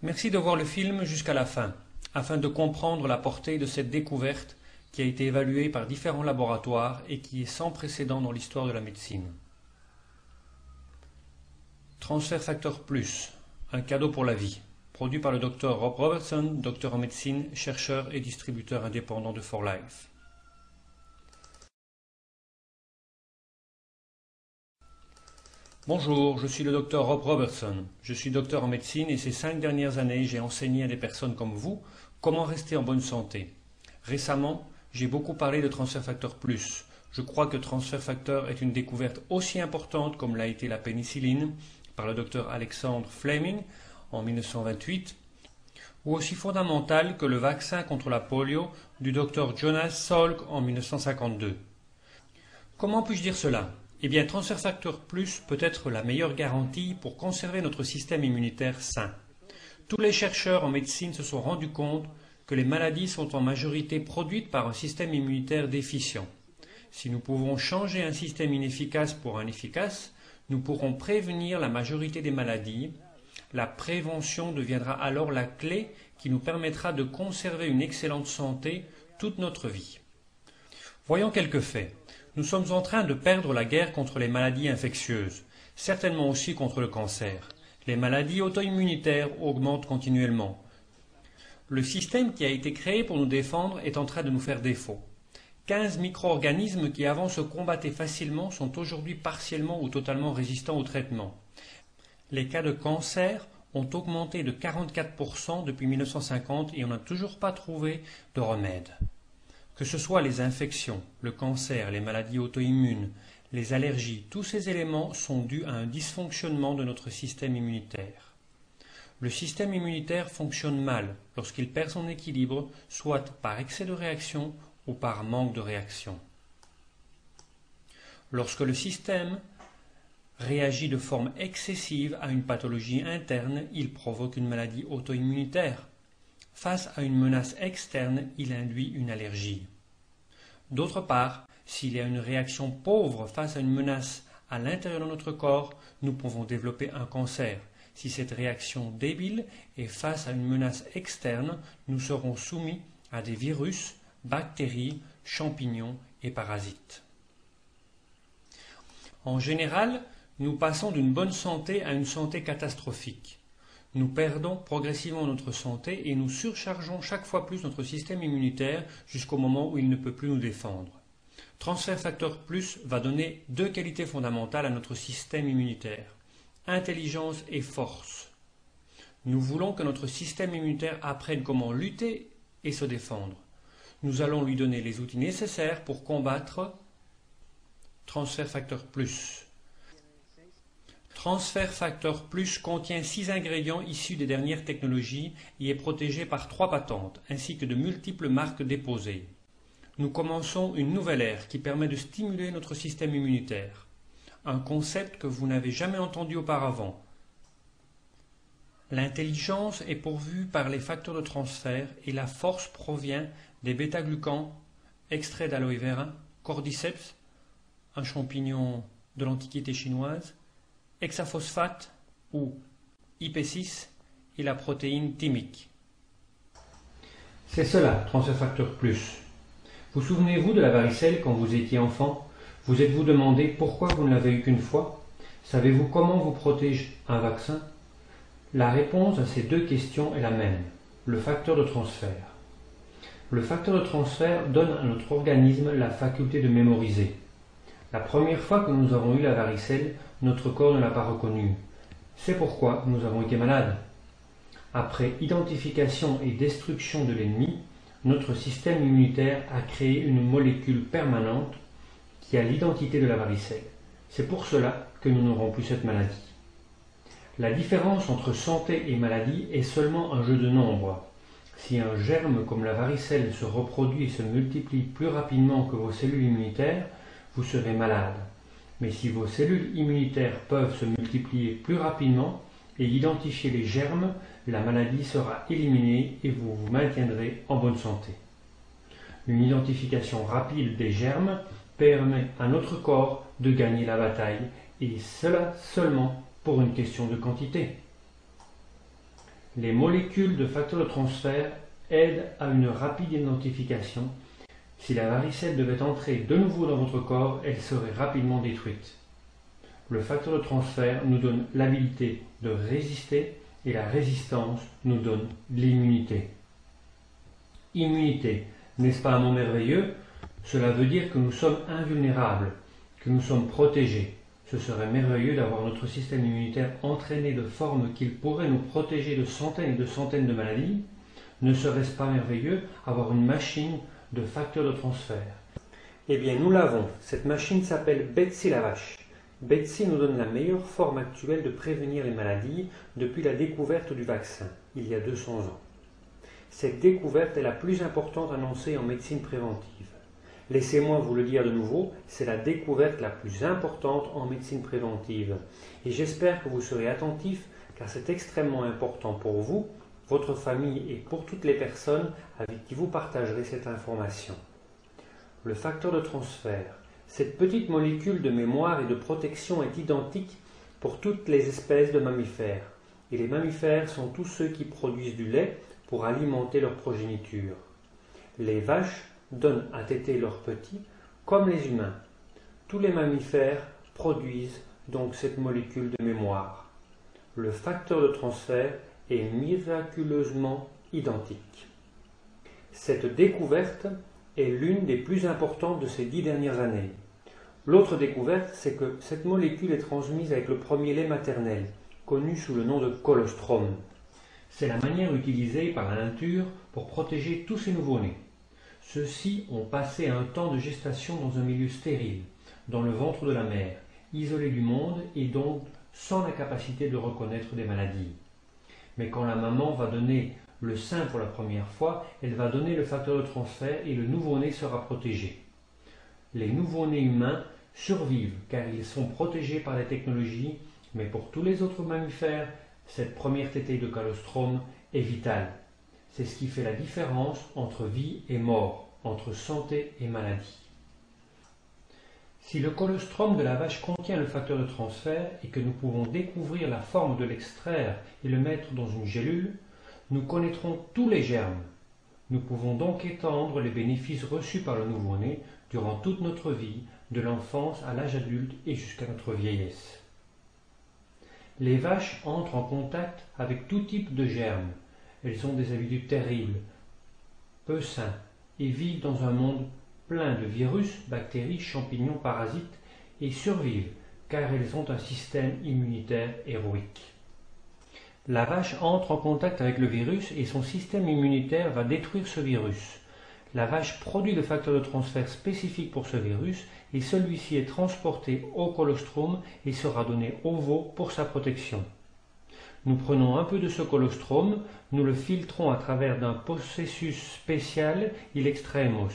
Merci de voir le film jusqu'à la fin, afin de comprendre la portée de cette découverte qui a été évaluée par différents laboratoires et qui est sans précédent dans l'histoire de la médecine. Transfert Factor Plus, un cadeau pour la vie, produit par le Dr Rob Robertson, docteur en médecine, chercheur et distributeur indépendant de 4Life. Bonjour, je suis le Dr Rob Robertson. Je suis docteur en médecine et ces 5 dernières années, j'ai enseigné à des personnes comme vous comment rester en bonne santé. Récemment, j'ai beaucoup parlé de Transfert Factor Plus. Je crois que Transfert Factor est une découverte aussi importante comme l'a été la pénicilline par le Dr Alexander Fleming en 1928, ou aussi fondamentale que le vaccin contre la polio du Dr Jonas Salk en 1952. Comment puis-je dire cela ? Eh bien, Transfert Factor Plus peut être la meilleure garantie pour conserver notre système immunitaire sain. Tous les chercheurs en médecine se sont rendus compte que les maladies sont en majorité produites par un système immunitaire déficient. Si nous pouvons changer un système inefficace pour un efficace, nous pourrons prévenir la majorité des maladies. La prévention deviendra alors la clé qui nous permettra de conserver une excellente santé toute notre vie. Voyons quelques faits. Nous sommes en train de perdre la guerre contre les maladies infectieuses, certainement aussi contre le cancer. Les maladies auto-immunitaires augmentent continuellement. Le système qui a été créé pour nous défendre est en train de nous faire défaut. 15 micro-organismes qui avant se combattaient facilement sont aujourd'hui partiellement ou totalement résistants au traitement. Les cas de cancer ont augmenté de 44% depuis 1950 et on n'a toujours pas trouvé de remède. Que ce soit les infections, le cancer, les maladies auto-immunes, les allergies, tous ces éléments sont dus à un dysfonctionnement de notre système immunitaire. Le système immunitaire fonctionne mal lorsqu'il perd son équilibre, soit par excès de réaction ou par manque de réaction. Lorsque le système réagit de forme excessive à une pathologie interne, il provoque une maladie auto-immunitaire. Face à une menace externe, il induit une allergie. D'autre part, s'il y a une réaction pauvre face à une menace à l'intérieur de notre corps, nous pouvons développer un cancer. Si cette réaction débile est face à une menace externe, nous serons soumis à des virus, bactéries, champignons et parasites. En général, nous passons d'une bonne santé à une santé catastrophique. Nous perdons progressivement notre santé et nous surchargeons chaque fois plus notre système immunitaire jusqu'au moment où il ne peut plus nous défendre. Transfert Factor Plus va donner 2 qualités fondamentales à notre système immunitaire, intelligence et force. Nous voulons que notre système immunitaire apprenne comment lutter et se défendre. Nous allons lui donner les outils nécessaires pour combattre Transfert Factor Plus. Transfert Factor Plus contient 6 ingrédients issus des dernières technologies et est protégé par 3 patentes, ainsi que de multiples marques déposées. Nous commençons une nouvelle ère qui permet de stimuler notre système immunitaire. Un concept que vous n'avez jamais entendu auparavant. L'intelligence est pourvue par les facteurs de transfert et la force provient des bêta-glucans, extraits d'aloe vera, cordyceps, un champignon de l'Antiquité chinoise, hexaphosphate ou IP6 et la protéine thymique. C'est cela, Transfert Factor Plus. Vous souvenez-vous de la varicelle quand vous étiez enfant? Vous êtes-vous demandé pourquoi vous ne l'avez eu qu'une fois? Savez-vous comment vous protège un vaccin? La réponse à ces 2 questions est la même, le facteur de transfert. Le facteur de transfert donne à notre organisme la faculté de mémoriser. La première fois que nous avons eu la varicelle, notre corps ne l'a pas reconnue. C'est pourquoi nous avons été malades. Après identification et destruction de l'ennemi, notre système immunitaire a créé une molécule permanente qui a l'identité de la varicelle. C'est pour cela que nous n'aurons plus cette maladie. La différence entre santé et maladie est seulement un jeu de nombres. Si un germe comme la varicelle se reproduit et se multiplie plus rapidement que vos cellules immunitaires, vous serez malade. Mais si vos cellules immunitaires peuvent se multiplier plus rapidement et identifier les germes, la maladie sera éliminée et vous vous maintiendrez en bonne santé. Une identification rapide des germes permet à notre corps de gagner la bataille, et cela seulement pour une question de quantité. Les molécules de facteurs de transfert aident à une rapide identification. Si la varicelle devait entrer de nouveau dans votre corps, elle serait rapidement détruite. Le facteur de transfert nous donne l'habilité de résister et la résistance nous donne l'immunité. Immunité, n'est-ce pas un mot merveilleux? Cela veut dire que nous sommes invulnérables, que nous sommes protégés. Ce serait merveilleux d'avoir notre système immunitaire entraîné de forme qu'il pourrait nous protéger de centaines et de centaines de maladies. Ne serait-ce pas merveilleux avoir une machine de facteurs de transfert? Eh bien, nous l'avons. Cette machine s'appelle Betsy la vache. Betsy nous donne la meilleure forme actuelle de prévenir les maladies depuis la découverte du vaccin, il y a 200 ans. Cette découverte est la plus importante annoncée en médecine préventive. Laissez-moi vous le dire de nouveau, c'est la découverte la plus importante en médecine préventive. Et j'espère que vous serez attentifs, car c'est extrêmement important pour vous, votre famille et pour toutes les personnes avec qui vous partagerez cette information. Le facteur de transfert. Cette petite molécule de mémoire et de protection est identique pour toutes les espèces de mammifères. Et les mammifères sont tous ceux qui produisent du lait pour alimenter leur progéniture. Les vaches donnent à téter leurs petits comme les humains. Tous les mammifères produisent donc cette molécule de mémoire. Le facteur de transfert est miraculeusement identique. Cette découverte est l'une des plus importantes de ces 10 dernières années. L'autre découverte, c'est que cette molécule est transmise avec le premier lait maternel, connu sous le nom de colostrum. C'est la manière utilisée par la nature pour protéger tous ces nouveau-nés. Ceux-ci ont passé un temps de gestation dans un milieu stérile, dans le ventre de la mère, isolé du monde et donc sans la capacité de reconnaître des maladies. Mais quand la maman va donner le sein pour la première fois, elle va donner le facteur de transfert et le nouveau-né sera protégé. Les nouveau-nés humains survivent car ils sont protégés par la technologie, mais pour tous les autres mammifères, cette première tétée de colostrum est vitale. C'est ce qui fait la différence entre vie et mort, entre santé et maladie. Si le colostrum de la vache contient le facteur de transfert et que nous pouvons découvrir la forme de l'extraire et le mettre dans une gélule, nous connaîtrons tous les germes. Nous pouvons donc étendre les bénéfices reçus par le nouveau-né durant toute notre vie, de l'enfance à l'âge adulte et jusqu'à notre vieillesse. Les vaches entrent en contact avec tout type de germes. Elles ont des habitudes terribles, peu sains, et vivent dans un monde plein de virus, bactéries, champignons, parasites, et survivent, car elles ont un système immunitaire héroïque. La vache entre en contact avec le virus et son système immunitaire va détruire ce virus. La vache produit le facteur de transfert spécifique pour ce virus et celui-ci est transporté au colostrum et sera donné au veau pour sa protection. Nous prenons un peu de ce colostrum, nous le filtrons à travers d'un processus spécial, il extraemos.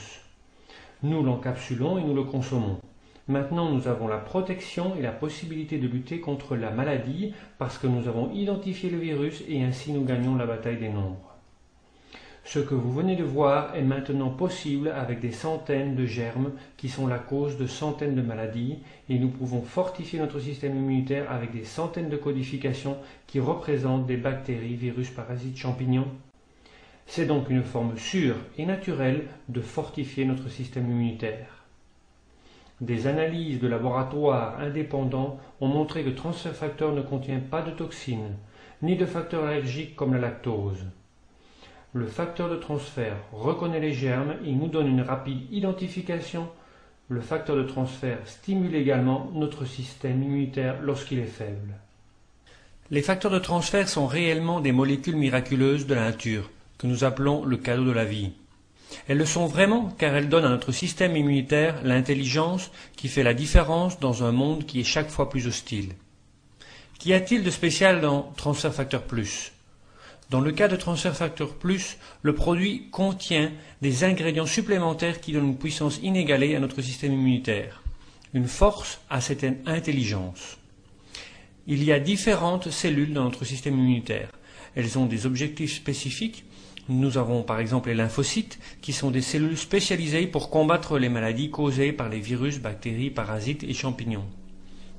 Nous l'encapsulons et nous le consommons. Maintenant, nous avons la protection et la possibilité de lutter contre la maladie parce que nous avons identifié le virus et ainsi nous gagnons la bataille des nombres. Ce que vous venez de voir est maintenant possible avec des centaines de germes qui sont la cause de centaines de maladies et nous pouvons fortifier notre système immunitaire avec des centaines de codifications qui représentent des bactéries, virus, parasites, champignons. C'est donc une forme sûre et naturelle de fortifier notre système immunitaire. Des analyses de laboratoires indépendants ont montré que le transfert facteur ne contient pas de toxines, ni de facteurs allergiques comme la lactose. Le facteur de transfert reconnaît les germes et nous donne une rapide identification. Le facteur de transfert stimule également notre système immunitaire lorsqu'il est faible. Les facteurs de transfert sont réellement des molécules miraculeuses de la nature, que nous appelons le cadeau de la vie. Elles le sont vraiment car elles donnent à notre système immunitaire l'intelligence qui fait la différence dans un monde qui est chaque fois plus hostile. Qu'y a-t-il de spécial dans Transfert Facteur Plus ? Dans le cas de Transfert Facteur Plus, le produit contient des ingrédients supplémentaires qui donnent une puissance inégalée à notre système immunitaire, une force à cette intelligence. Il y a différentes cellules dans notre système immunitaire. Elles ont des objectifs spécifiques. Nous avons par exemple les lymphocytes, qui sont des cellules spécialisées pour combattre les maladies causées par les virus, bactéries, parasites et champignons.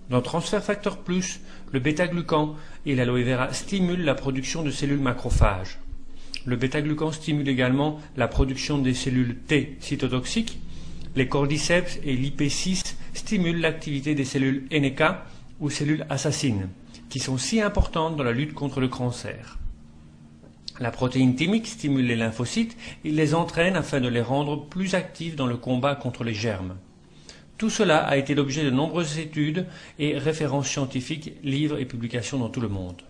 Dans Transfert Factor Plus, le bêta-glucan et l'aloe vera stimulent la production de cellules macrophages. Le bêta-glucan stimule également la production des cellules T cytotoxiques. Les cordyceps et l'IP6 stimulent l'activité des cellules NK ou cellules assassines, qui sont si importantes dans la lutte contre le cancer. La protéine thymique stimule les lymphocytes et les entraîne afin de les rendre plus actifs dans le combat contre les germes. Tout cela a été l'objet de nombreuses études et références scientifiques, livres et publications dans tout le monde.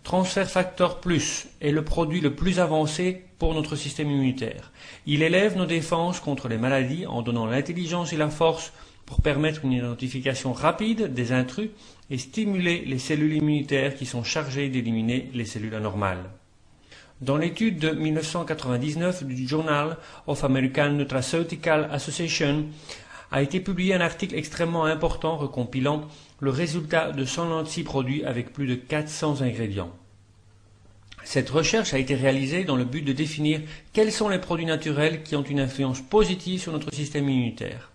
Transfert Factor Plus est le produit le plus avancé pour notre système immunitaire. Il élève nos défenses contre les maladies en donnant l'intelligence et la force pour permettre une identification rapide des intrus et stimuler les cellules immunitaires qui sont chargées d'éliminer les cellules anormales. Dans l'étude de 1999 du Journal of American Nutraceutical Association, a été publié un article extrêmement important recompilant le résultat de 196 produits avec plus de 400 ingrédients. Cette recherche a été réalisée dans le but de définir quels sont les produits naturels qui ont une influence positive sur notre système immunitaire.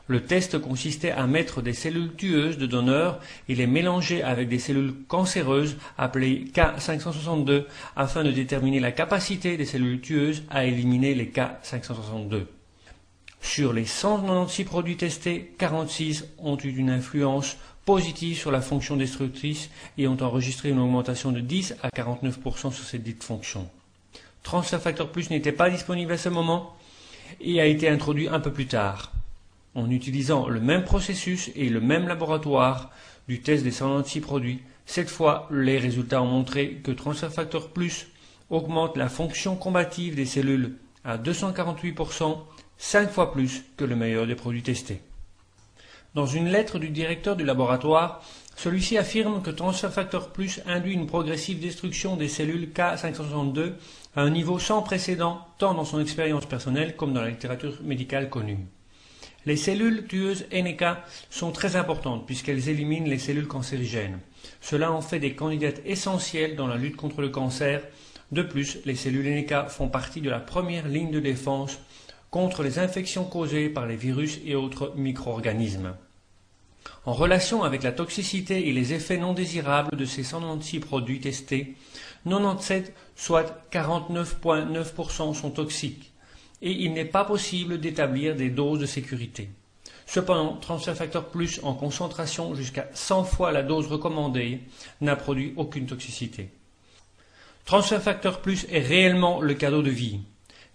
Le test consistait à mettre des cellules tueuses de donneurs et les mélanger avec des cellules cancéreuses appelées K562 afin de déterminer la capacité des cellules tueuses à éliminer les K562. Sur les 196 produits testés, 46 ont eu une influence positive sur la fonction destructrice et ont enregistré une augmentation de 10 à 49% sur cette dite fonction. Transfert Factor Plus n'était pas disponible à ce moment et a été introduit un peu plus tard. En utilisant le même processus et le même laboratoire du test des 196 produits, cette fois les résultats ont montré que Transfert Factor Plus augmente la fonction combative des cellules à 248%, 5 fois plus que le meilleur des produits testés. Dans une lettre du directeur du laboratoire, celui-ci affirme que Transfert Factor Plus induit une progressive destruction des cellules K562 à un niveau sans précédent tant dans son expérience personnelle comme dans la littérature médicale connue. Les cellules tueuses NK sont très importantes puisqu'elles éliminent les cellules cancérigènes. Cela en fait des candidates essentielles dans la lutte contre le cancer. De plus, les cellules NK font partie de la première ligne de défense contre les infections causées par les virus et autres micro-organismes. En relation avec la toxicité et les effets non désirables de ces 196 produits testés, 97 soit 49,9% sont toxiques et il n'est pas possible d'établir des doses de sécurité. Cependant, Transfert Factor Plus en concentration jusqu'à 100 fois la dose recommandée n'a produit aucune toxicité. Transfert Factor Plus est réellement le cadeau de vie.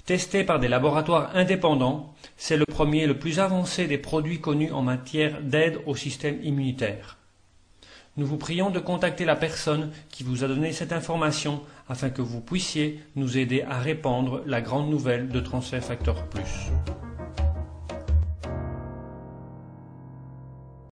Testé par des laboratoires indépendants, c'est le premier et le plus avancé des produits connus en matière d'aide au système immunitaire. Nous vous prions de contacter la personne qui vous a donné cette information afin que vous puissiez nous aider à répandre la grande nouvelle de Transfert Factor Plus.